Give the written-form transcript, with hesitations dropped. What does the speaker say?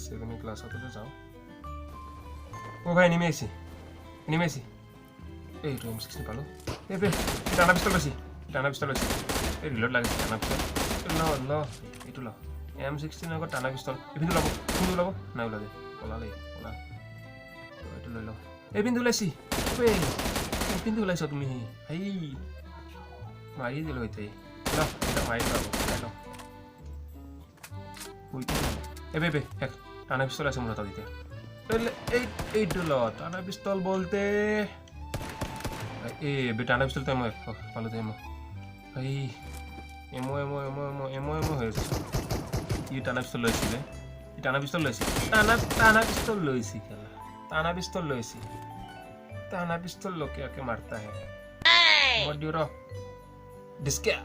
7 ক্লাছতে যাওঁ ভাই নিমেছি এইটো M16 পালোঁ টানা পিষ্টল লৈছি এই ৰিলোড লাগিছে টানা পিষ্টল ল এইটো ল M16 আগত টানা পিষ্টল এইপিনটো ল'ব নাই ওলালে ওলা এইটো লৈ ল এইপিনটো ওলাইছি এইপিনটো ওলাইছ তুমি হেই মাৰি দিলোঁ এতিয়া মাৰি ল শেষ টানা পিষ্টল আছে মোৰ হাতত এতিয়া এইটো ল টানা পিষ্টল বলতে টানা পিষ্টল তো মই পালোঁ যে এই এমো হৈ আছে ই টানা পিষ্টল লৈছিলে টানা পিষ্টল লৈছি টানা পিষ্টল লোকে আকে মারতা है मत दियो रो डिस्का